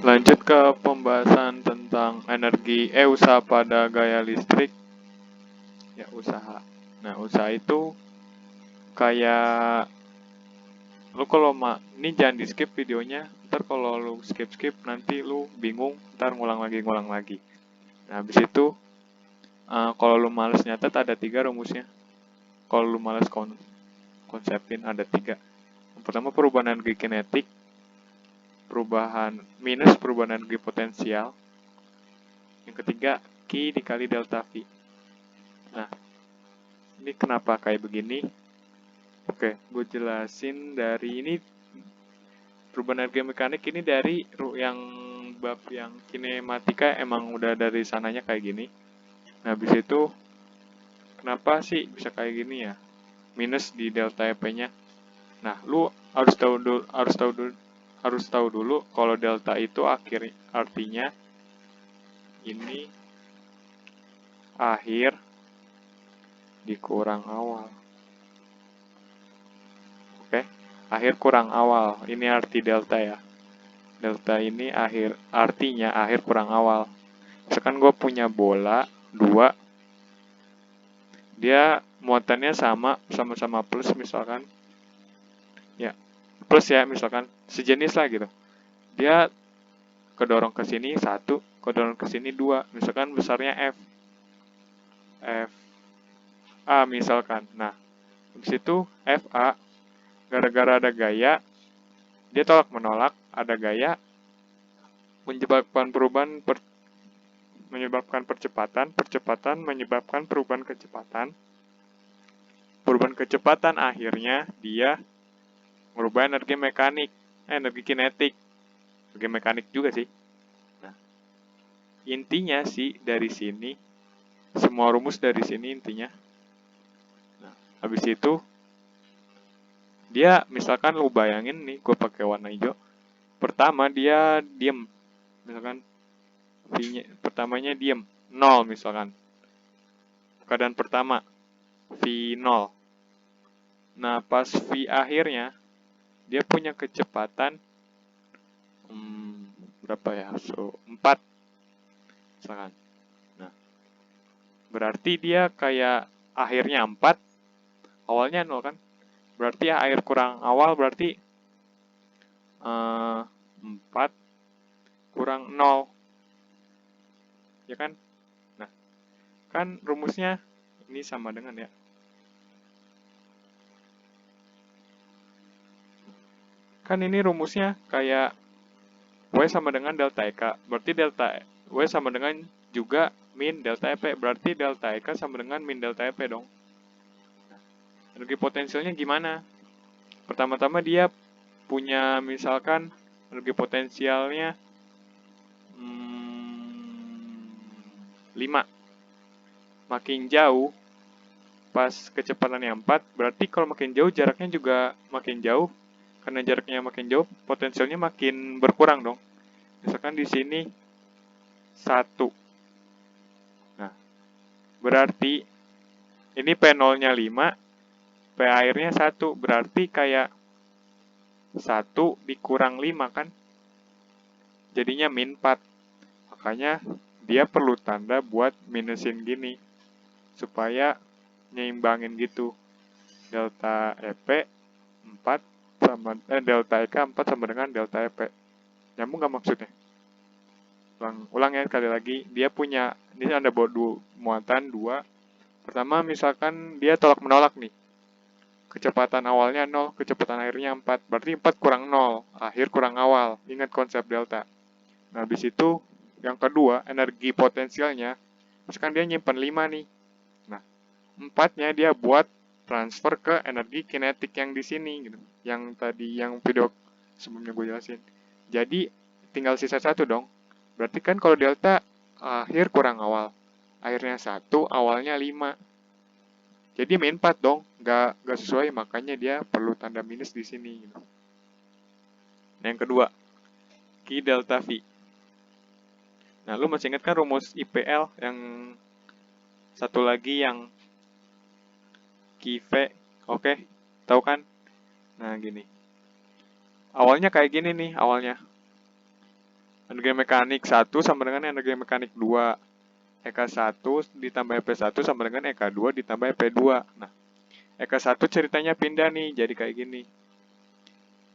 Lanjut ke pembahasan tentang usaha pada gaya listrik. Ya, usaha. Nah, usaha itu kayak lu kalau ini jangan di skip videonya. Ntar kalau lu skip nanti lu bingung, ntar ngulang lagi. Nah, habis itu kalau lu males nyatet ada 3 rumusnya. Kalau lu males konsepin ada 3. Yang pertama perubahan energi kinetik, perubahan energi potensial. Yang ketiga Q dikali delta V. Nah, ini kenapa kayak begini? Oke, gue jelasin dari ini. Perubahan energi mekanik ini dari yang bab yang kinematika emang udah dari sananya kayak gini. Nah, habis itu kenapa sih bisa kayak gini ya? Minus di delta EP-nya. Nah, lu harus tahu dulu kalau delta itu artinya ini akhir dikurang awal. Oke, akhir kurang awal. Ini arti delta ya. Delta ini artinya akhir kurang awal. Misalkan gue punya bola 2, dia muatannya sama-sama plus misalkan. Ya, plus ya misalkan, sejenis lah gitu. Dia kedorong ke sini 1, kedorong ke sini 2, misalkan besarnya F A misalkan. Nah, habis itu FA, gara-gara ada gaya, dia tolak menolak, ada gaya, menyebabkan percepatan menyebabkan perubahan kecepatan akhirnya dia merubah energi kinetik, energi mekanik juga sih. Nah, intinya sih dari sini, semua rumus dari sini intinya. Nah, habis itu dia misalkan lu bayangin nih, gue pakai warna hijau. Pertama dia diem, misalkan pertamanya diem 0 misalkan. Keadaan pertama V 0. Nah, pas V akhirnya dia punya kecepatan berapa ya? 4 misalkan. Nah, berarti dia kayak akhirnya 4, awalnya 0 kan? Berarti ya akhir kurang awal berarti 4 kurang 0. Ya kan? Nah, kan rumusnya ini sama dengan ya. Kan ini rumusnya kayak W sama dengan delta EK. Berarti delta W sama dengan juga min delta EP. Berarti delta EK sama dengan min delta EP dong. Energi potensialnya gimana? Pertama-tama dia punya misalkan energi potensialnya 5. Makin jauh, pas kecepatannya 4, berarti kalau makin jauh jaraknya juga makin jauh. Karena jaraknya makin jauh, potensialnya makin berkurang dong. Misalkan di sini 1. Nah, berarti ini P0-nya 5, P akhirnya 1. Berarti kayak 1 dikurang 5 kan? Jadinya min 4. Makanya dia perlu tanda buat minusin gini. Supaya nyeimbangin gitu. Delta EP 4 sama delta EK 4 sama dengan delta EP. Nyambung nggak maksudnya? Ulang ya sekali lagi. Dia punya, ini ada muatan 2. Pertama misalkan dia tolak menolak nih. Kecepatan awalnya 0, kecepatan akhirnya 4. Berarti 4 kurang 0, akhir kurang awal. Ingat konsep delta. Nah, habis itu yang kedua, energi potensialnya. Misalkan dia nyimpan 5 nih. Nah, 4-nya dia buat transfer ke energi kinetik yang di sini gitu. Yang tadi yang video sebelumnya gue jelasin. Jadi tinggal sisa 1 dong. Berarti kan kalau delta akhir kurang awal. Akhirnya 1, awalnya 5. Jadi min 4 dong, nggak sesuai, makanya dia perlu tanda minus di sini. Gitu. Nah, yang kedua, Q delta V. Nah, lu masih ingat kan rumus IPL yang satu lagi yang QV? Oke, tahu kan? Nah, gini. Awalnya kayak gini nih, awalnya. Energi mekanik 1 sama dengan energi mekanik 2. EK1 ditambah EP1 sama dengan EK2 ditambah EP2. Nah, EK1 ceritanya pindah nih, jadi kayak gini.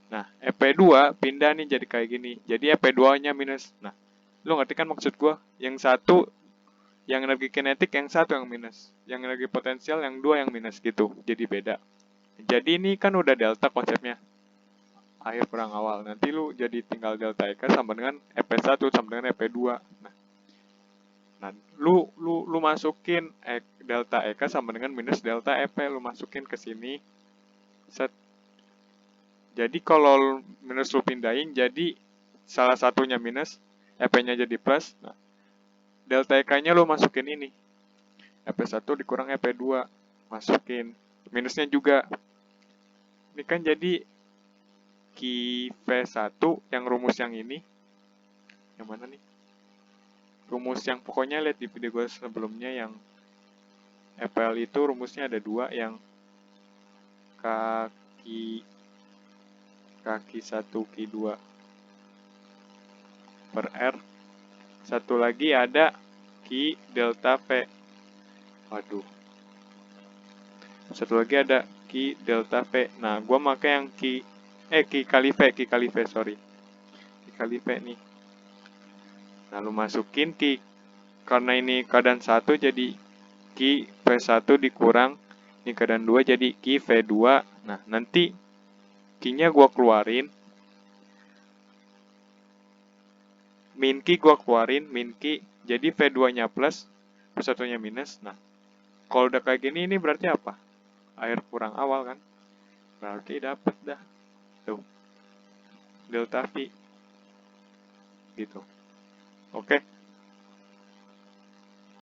Nah, EP2 pindah nih jadi kayak gini. Jadi EP2-nya minus. Nah, lu ngerti kan maksud gua? Yang satu, yang energi kinetik, yang satu yang minus. Yang energi potensial, yang dua yang minus gitu. Jadi beda. Jadi ini kan udah delta konsepnya. Akhir kurang awal. Nanti lu jadi tinggal delta EK sama dengan EP1 sama dengan EP2. Nah, lu masukin delta EK sama dengan minus delta EP, lu masukin ke sini. Set. Jadi kalau minus lu pindahin, jadi salah satunya minus, EP-nya jadi plus. Nah, delta EK-nya lu masukin ini. EP1 dikurang EP2. Masukin. Minusnya juga. Ini kan jadi Ki V1 yang rumus yang ini. Yang mana nih? Rumus yang pokoknya lihat di video gue sebelumnya yang FL itu rumusnya ada dua, yang kaki 1 Ki 2 per R. Satu lagi ada Ki delta V. Waduh. Satu lagi ada Ki delta V. Nah, gua pakai yang Ki kali V, sorry. Ki kali V nih. Nah, lu masukin Ki, karena ini keadaan 1 jadi Ki V1 dikurang ini keadaan 2 jadi Ki V2. Nah, nanti Ki-nya gua keluarin. Min Ki gua keluarin, min Ki. Jadi V2-nya plus, V1-nya minus. Nah, kalau udah kayak gini, ini berarti apa? Air kurang awal kan? Berarti dapet dah. Tuh. Delta V. Gitu. Oke.